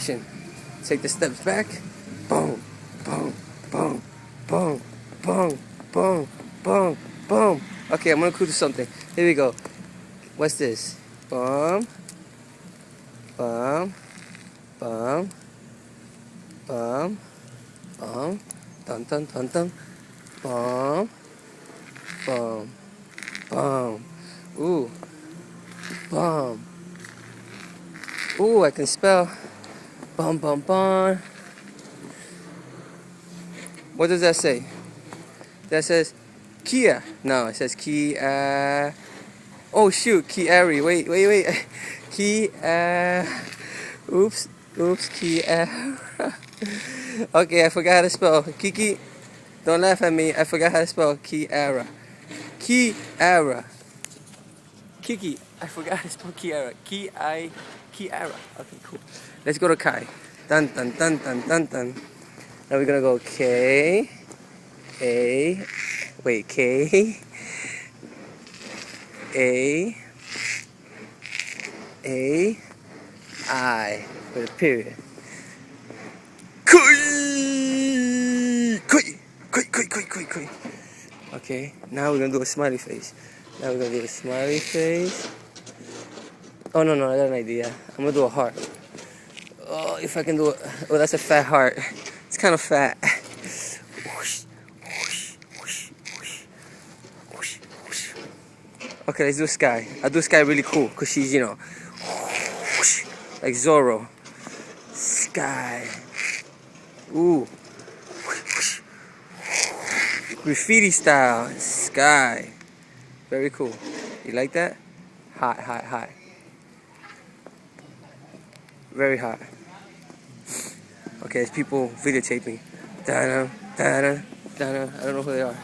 action. Take the steps back. Boom, boom, boom, boom, boom, boom, boom, boom. Okay, I'm gonna do something. Here we go. What's this? Boom, boom, boom, boom, boom, dun dun dun dun, boom, boom, boom. Ooh, boom. Ooh, I can spell. Bum bum bum. What does that say? That says Kia. No, it says Kia. Oh shoot, Kiari. Wait. Kia. Oops, Kia. Okay, I forgot how to spell. Kiki, don't laugh at me. I forgot how to spell Kiara. Kiara. Kiki, I forgot how to spell Kiara. Kiara. Okay, cool. Let's go to Kai. Dun dun dun dun dun dun. Now we're gonna go K. A. Wait, K. A. I. With a period. Kui. Okay, now we're gonna do a smiley face. Oh no, I got an idea. I'm gonna do a heart. Oh, if I can do it. Oh, that's a fat heart. It's kind of fat. Okay, let's do sky. I'll do sky really cool because she's, you know, like Zorro. Sky. Ooh. Graffiti style. Sky. Very cool. You like that? Hot. Very hot. Okay, there's people videotaping. Da-da. I don't know who they are.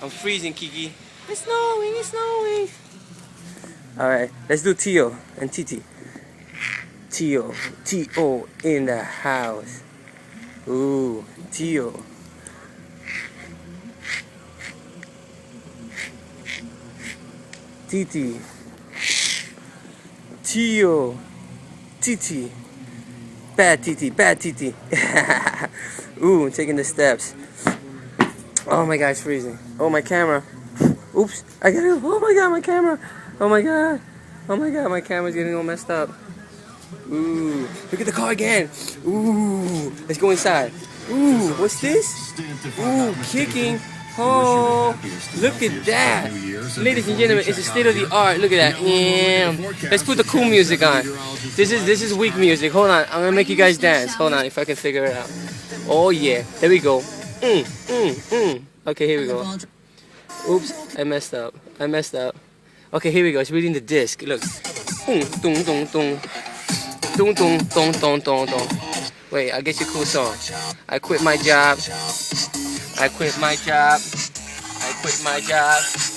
I'm freezing, Kiki. It's snowing. Alright, let's do Tio and Titi. Tio in the house. Ooh, Tio. Titi. Tio. Titi. Bad Titi. Ooh, taking the steps. Oh my god, it's freezing. Oh, my camera. Oops, I gotta go. Oh my god, my camera. Oh my god, my camera's getting all messed up. Ooh, look at the car again. Ooh, let's go inside. Ooh, what's this? Ooh, kicking. Oh, look at that. Ladies and gentlemen, it's a state of the art. Look at that. Yeah. Let's put the cool music on. This is weak music. Hold on, I'm gonna make you guys dance. Hold on, if I can figure it out. Oh yeah, there we go. Okay, here we go. Oops, I messed up. Okay, here we go. It's reading the disc. Look. Wait, I'll get you a cool song. I quit my job.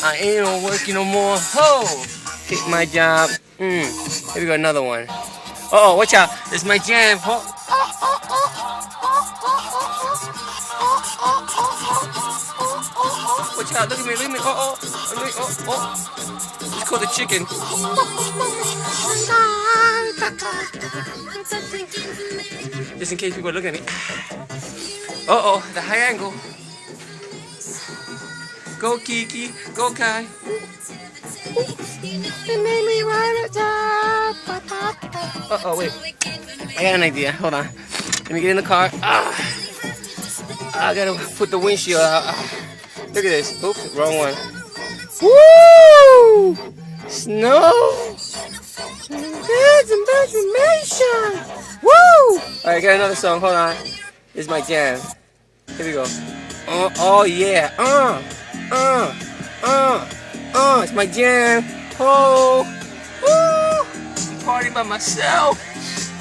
I ain't no working no more. Ho! Quit my job. Here we go, another one. Uh-oh, watch out. This is my jam. Watch out, look at me. Oh. It's called the chicken. Just in case people look at me. Uh-oh, the high angle. Go Kiki, go Kai. Uh-oh, wait. I got an idea. Hold on. Let me get in the car. I gotta put the windshield out. Look at this. Oops, wrong one. Woo! Snow! That's imagination! Woo! Alright, got another song. Hold on. This is my jam. Here we go. Oh yeah. It's my jam. Oh! Woo! I'm partying by myself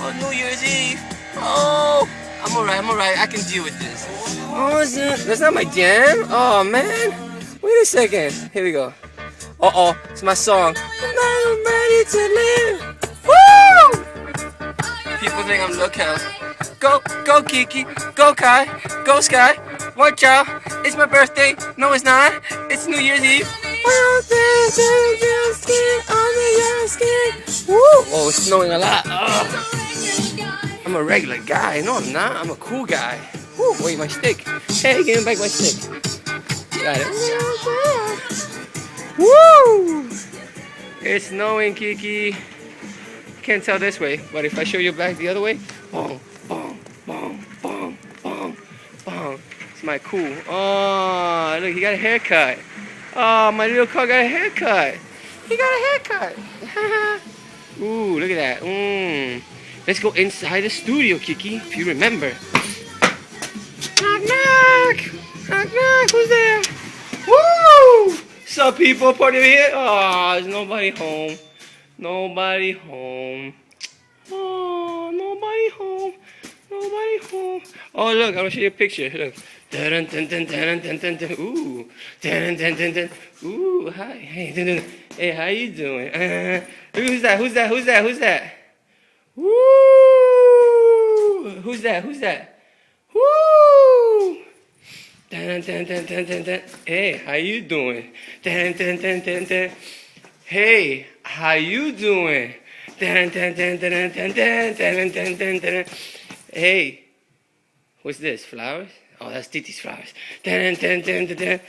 on New Year's Eve. Oh! I'm alright. I can deal with this. Oh, that's not my jam. Oh, man. Wait a second. Here we go. Uh-oh. It's my song. I'm ready to live. Woo! People think I'm lookout. Go Kiki. Go Kai. Go Sky. Watch out. It's my birthday. No, it's not. It's New Year's Eve. Woo! Oh, it's snowing a lot. I'm a regular guy. No, I'm not. I'm a cool guy. Woo, wait, my stick. Hey, give me back my stick. Got it. Woo! It's snowing, Kiki. Can't tell this way, but if I show you back the other way, boom, boom, boom, boom, boom, boom. It's my cool. Oh, look, he got a haircut. Oh, my little car got a haircut. He got a haircut. Ooh, look at that. Let's go inside the studio, Kiki, if you remember. Knock, knock. Knock, knock. Who's there? Woo! Sup, people? Party over here? Oh, there's nobody home. Nobody home. Oh, nobody home. Nobody home. Oh, look, I'm gonna show you a picture. Look. Dun, dun, dun, dun, dun, dun, dun. Ooh. Dun, dun, dun, dun. Ooh, hi. Hey, dun, dun. Hey, how you doing? Who's that? Who's that? Who's that? Who's that? Woo! Who's that? Who's that? Woo! Dun, dun, dun, dun, dun, dun. Hey, how you doing? Dun, dun, dun, dun, dun. Hey, how you doing? Dun, dun, dun, dun, dun, dun, dun, dun, dun, dun. Hey, what's this? Flowers? Oh, that's Titi's flowers. Dun, dun, dun, dun, dun.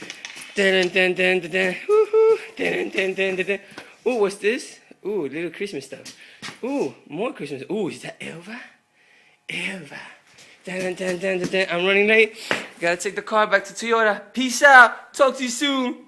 Dun, dun, dun, dun, dun. Woohoo! Dun, dun, dun, dun, dun. Ooh, what's this? Ooh, little Christmas stuff. Ooh, more Christmas. Ooh, is that Elva? Elva. Dun, dun, dun, dun, dun. I'm running late. Gotta take the car back to Toyota. Peace out. Talk to you soon.